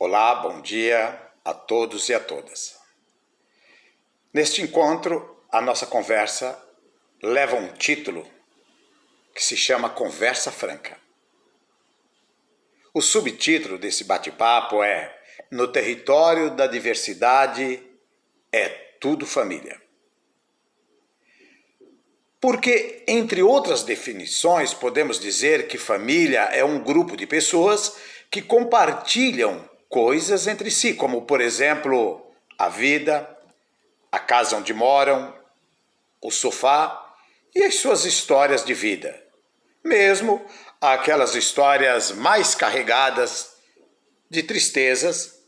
Olá, bom dia a todos e a todas. Neste encontro, a nossa conversa leva um título que se chama Conversa Franca. O subtítulo desse bate-papo é No território da diversidade é tudo família. Porque, entre outras definições, podemos dizer que família é um grupo de pessoas que compartilham coisas entre si, como, por exemplo, a vida, a casa onde moram, o sofá e as suas histórias de vida, mesmo aquelas histórias mais carregadas de tristezas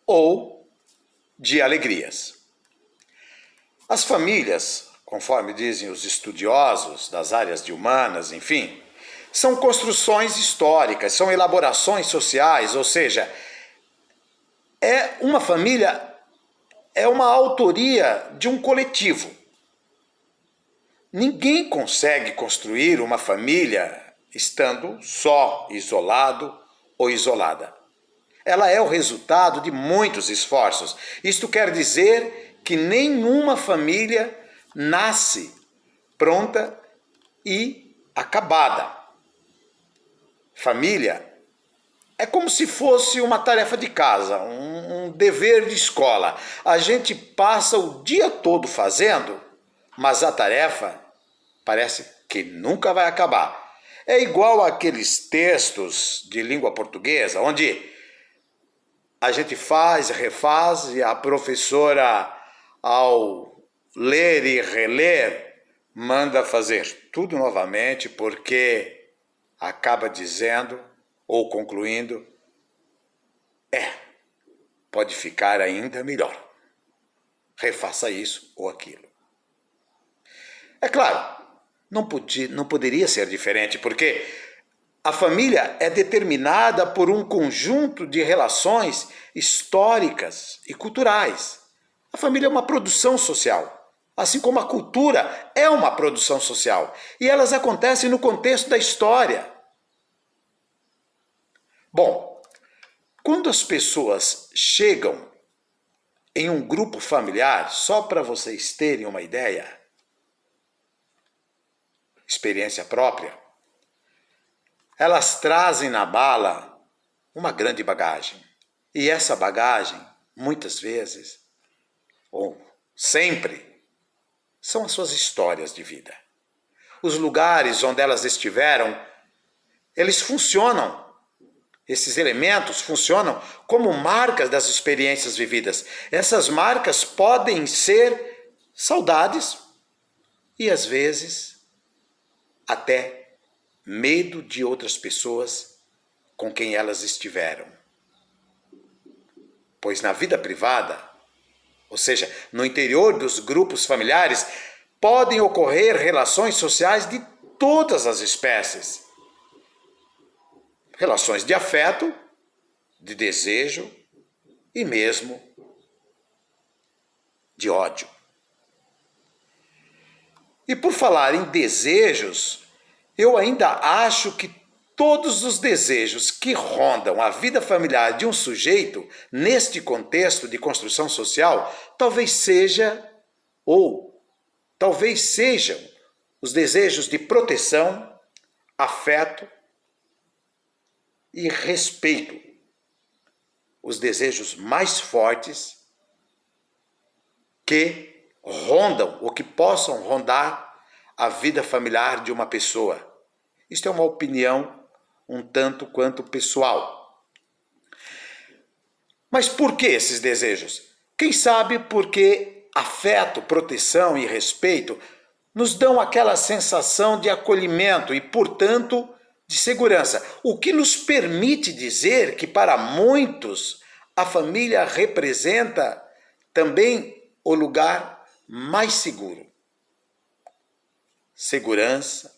ou de alegrias. As famílias, conforme dizem os estudiosos das áreas de humanas, enfim, são construções históricas, são elaborações sociais, ou seja, uma família é uma autoria de um coletivo. Ninguém consegue construir uma família estando só, isolado ou isolada. Ela é o resultado de muitos esforços. Isto quer dizer que nenhuma família nasce pronta e acabada. Família é como se fosse uma tarefa de casa, um dever de escola. A gente passa o dia todo fazendo, mas a tarefa parece que nunca vai acabar. É igual àqueles textos de língua portuguesa, onde a gente faz, refaz e a professora, ao ler e reler, manda fazer tudo novamente porque acaba dizendo ou concluindo, pode ficar ainda melhor. Refaça isso ou aquilo. É claro, não poderia ser diferente, porque a família é determinada por um conjunto de relações históricas e culturais. A família é uma produção social, assim como a cultura é uma produção social, e elas acontecem no contexto da história. Bom, quando as pessoas chegam em um grupo familiar, só para vocês terem uma ideia, experiência própria, elas trazem na bala uma grande bagagem. E essa bagagem, muitas vezes, ou sempre, são as suas histórias de vida. Os lugares onde elas estiveram, eles funcionam. Esses elementos funcionam como marcas das experiências vividas. Essas marcas podem ser saudades e, às vezes, até medo de outras pessoas com quem elas estiveram. Pois na vida privada, ou seja, no interior dos grupos familiares, podem ocorrer relações sociais de todas as espécies. Relações de afeto, de desejo e mesmo de ódio. E por falar em desejos, eu ainda acho que todos os desejos que rondam a vida familiar de um sujeito, neste contexto de construção social, talvez sejam os desejos de proteção, afeto e respeito, os desejos mais fortes que rondam ou que possam rondar a vida familiar de uma pessoa. Isto é uma opinião um tanto quanto pessoal. Mas por que esses desejos? Quem sabe porque afeto, proteção e respeito nos dão aquela sensação de acolhimento e, portanto, de segurança, o que nos permite dizer que para muitos a família representa também o lugar mais seguro. Segurança,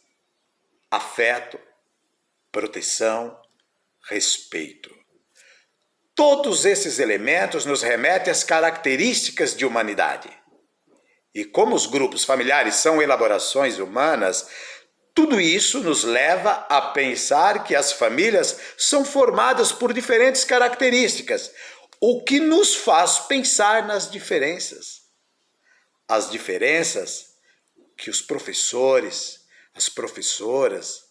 afeto, proteção, respeito. Todos esses elementos nos remetem às características de humanidade. E como os grupos familiares são elaborações humanas, Tudo isso nos leva a pensar que as famílias são formadas por diferentes características, o que nos faz pensar nas diferenças. As diferenças que os professores, as professoras,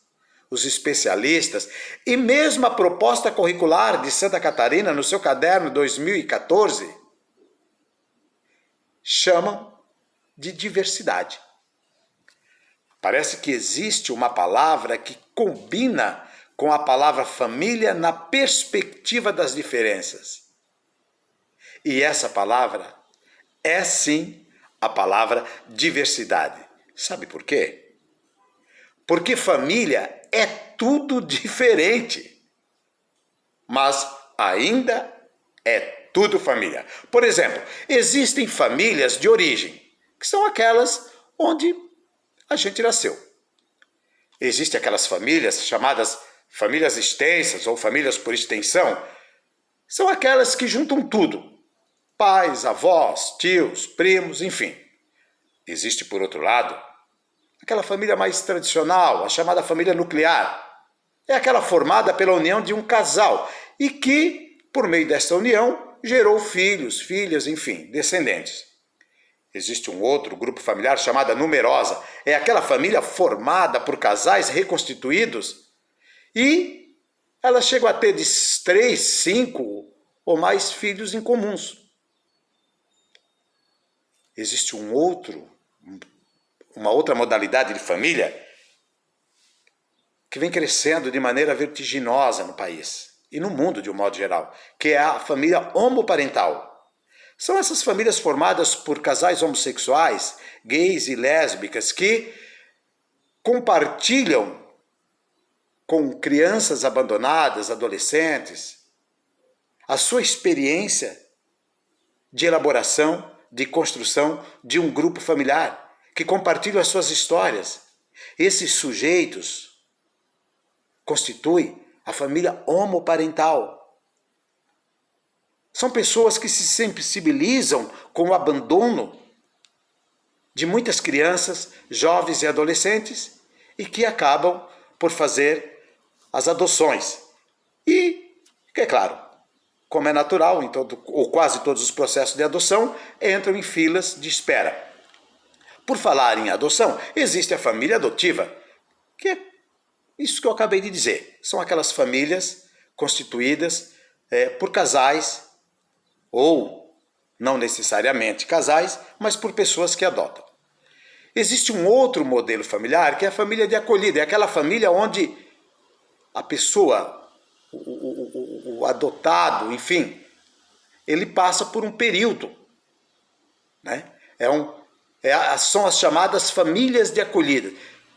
os especialistas e mesmo a proposta curricular de Santa Catarina no seu caderno 2014 chamam de diversidade. Parece que existe uma palavra que combina com a palavra família na perspectiva das diferenças. E essa palavra é sim a palavra diversidade. Sabe por quê? Porque família é tudo diferente, mas ainda é tudo família. Por exemplo, existem famílias de origem, que são aquelas onde a gente nasceu. Existem aquelas famílias chamadas famílias extensas ou famílias por extensão, são aquelas que juntam tudo. Pais, avós, tios, primos, enfim. Existe, por outro lado, aquela família mais tradicional, a chamada família nuclear. É aquela formada pela união de um casal e que, por meio desta união, gerou filhos, filhas, enfim, descendentes. Existe um outro grupo familiar chamada numerosa. É aquela família formada por casais reconstituídos e elas chegam a ter de 3, 5 ou mais filhos incomuns. Existe uma outra modalidade de família que vem crescendo de maneira vertiginosa no país e no mundo de um modo geral, que é a família homoparental. São essas famílias formadas por casais homossexuais, gays e lésbicas que compartilham com crianças abandonadas, adolescentes, a sua experiência de elaboração, de construção de um grupo familiar, que compartilham as suas histórias. Esses sujeitos constituem a família homoparental. São pessoas que se sensibilizam com o abandono de muitas crianças, jovens e adolescentes e que acabam por fazer as adoções. E, é claro, como é natural, em ou quase todos os processos de adoção entram em filas de espera. Por falar em adoção, existe a família adotiva, que é isso que eu acabei de dizer. São aquelas famílias constituídas por casais, ou não necessariamente casais, mas por pessoas que adotam. Existe um outro modelo familiar, que é a família de acolhida. É aquela família onde a pessoa, o adotado, enfim, ele passa por um período, né? São as chamadas famílias de acolhida.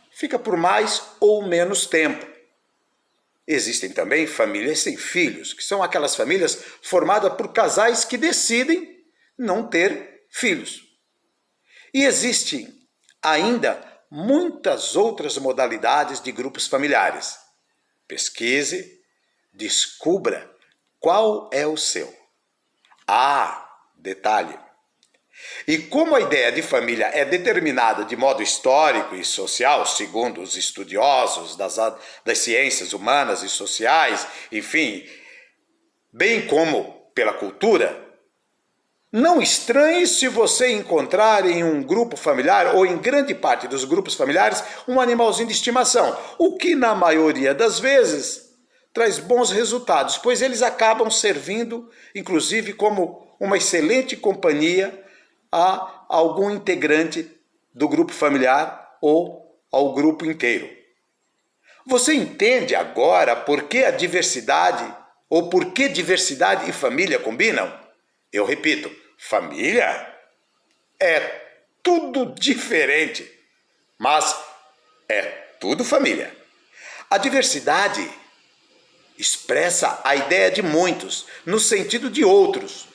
Fica por mais ou menos tempo. Existem também famílias sem filhos, que são aquelas famílias formadas por casais que decidem não ter filhos. E existem ainda muitas outras modalidades de grupos familiares. Pesquise, descubra qual é o seu. Detalhe. E como a ideia de família é determinada de modo histórico e social, segundo os estudiosos das ciências humanas e sociais, enfim, bem como pela cultura, não estranhe se você encontrar em um grupo familiar ou em grande parte dos grupos familiares um animalzinho de estimação, o que na maioria das vezes traz bons resultados, pois eles acabam servindo, inclusive, como uma excelente companhia a algum integrante do grupo familiar ou ao grupo inteiro. Você entende agora por que a diversidade ou por que diversidade e família combinam? Eu repito, família é tudo diferente, mas é tudo família. A diversidade expressa a ideia de muitos, no sentido de outros,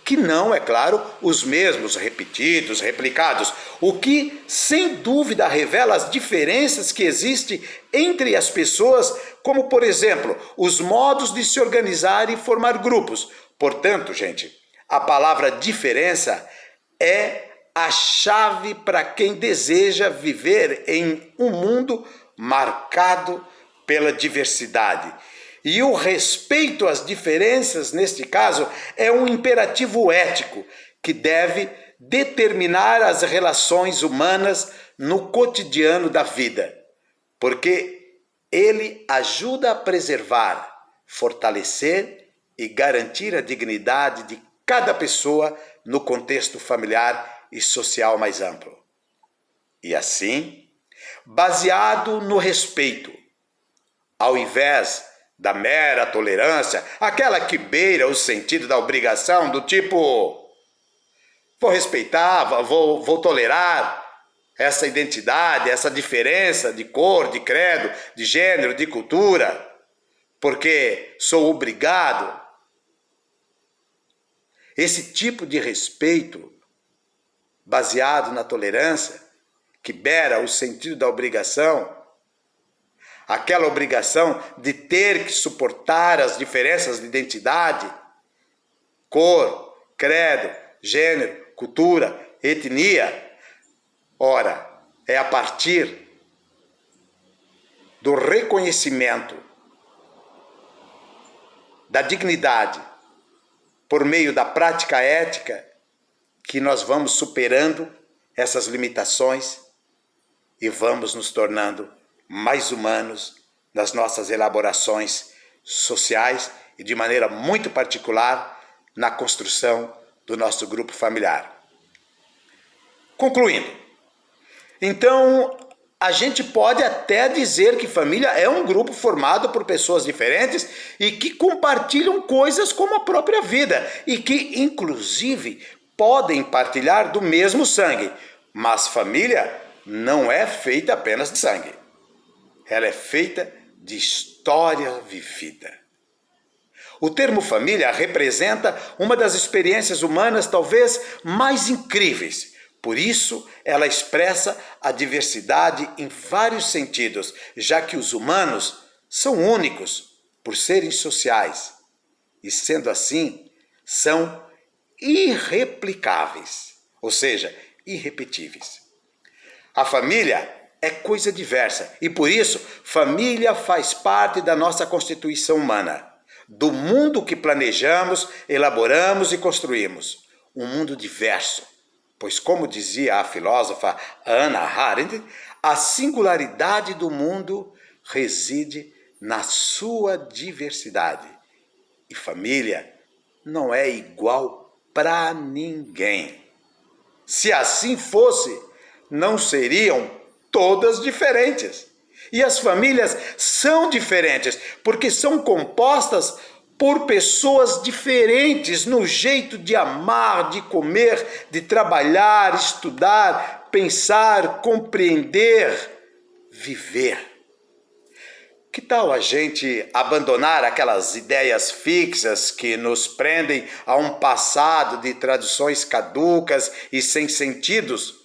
que não, é claro, os mesmos repetidos, replicados, o que, sem dúvida, revela as diferenças que existem entre as pessoas, como, por exemplo, os modos de se organizar e formar grupos. Portanto, gente, a palavra diferença é a chave para quem deseja viver em um mundo marcado pela diversidade. E o respeito às diferenças, neste caso, é um imperativo ético que deve determinar as relações humanas no cotidiano da vida, porque ele ajuda a preservar, fortalecer e garantir a dignidade de cada pessoa no contexto familiar e social mais amplo. E assim, baseado no respeito, ao invés da mera tolerância, aquela que beira o sentido da obrigação, do tipo, vou respeitar, vou tolerar essa identidade, essa diferença de cor, de credo, de gênero, de cultura, porque sou obrigado. Esse tipo de respeito, baseado na tolerância, que beira o sentido da obrigação, aquela obrigação de ter que suportar as diferenças de identidade, cor, credo, gênero, cultura, etnia. Ora, é a partir do reconhecimento da dignidade por meio da prática ética que nós vamos superando essas limitações e vamos nos tornando mais humanos nas nossas elaborações sociais e de maneira muito particular na construção do nosso grupo familiar. Concluindo, então a gente pode até dizer que família é um grupo formado por pessoas diferentes e que compartilham coisas como a própria vida e que, inclusive, podem partilhar do mesmo sangue. Mas família não é feita apenas de sangue. Ela é feita de história vivida. O termo família representa uma das experiências humanas talvez mais incríveis. Por isso, ela expressa a diversidade em vários sentidos, já que os humanos são únicos por serem sociais e, sendo assim, são irreplicáveis, ou seja, irrepetíveis. A família é coisa diversa e, por isso, família faz parte da nossa constituição humana, do mundo que planejamos, elaboramos e construímos. Um mundo diverso, pois, como dizia a filósofa Hannah Arendt, a singularidade do mundo reside na sua diversidade. E família não é igual para ninguém. Se assim fosse, não seriam todas diferentes. E as famílias são diferentes, porque são compostas por pessoas diferentes no jeito de amar, de comer, de trabalhar, estudar, pensar, compreender, viver. Que tal a gente abandonar aquelas ideias fixas que nos prendem a um passado de tradições caducas e sem sentidos,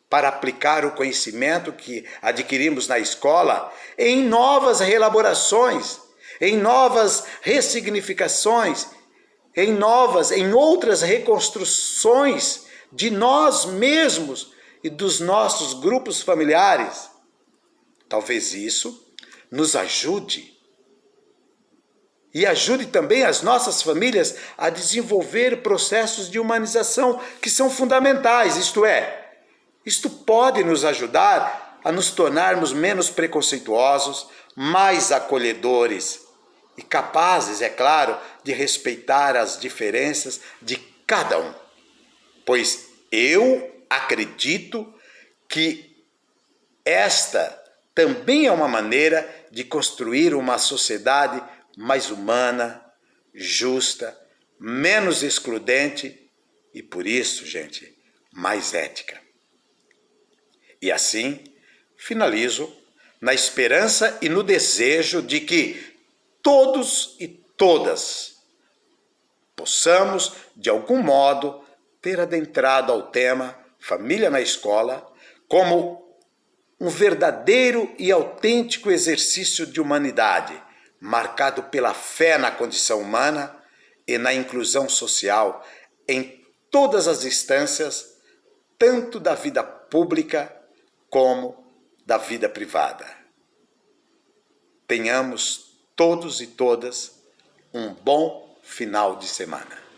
para aplicar o conhecimento que adquirimos na escola em novas reelaborações, em novas ressignificações, em outras reconstruções de nós mesmos e dos nossos grupos familiares? Talvez isso nos ajude e ajude também as nossas famílias a desenvolver processos de humanização que são fundamentais, isto pode nos ajudar a nos tornarmos menos preconceituosos, mais acolhedores e capazes, é claro, de respeitar as diferenças de cada um. Pois eu acredito que esta também é uma maneira de construir uma sociedade mais humana, justa, menos excludente e, por isso, gente, mais ética. E assim, finalizo na esperança e no desejo de que todos e todas possamos, de algum modo, ter adentrado ao tema Família na Escola como um verdadeiro e autêntico exercício de humanidade, marcado pela fé na condição humana e na inclusão social em todas as instâncias tanto da vida pública como da vida privada. Tenhamos todos e todas um bom final de semana.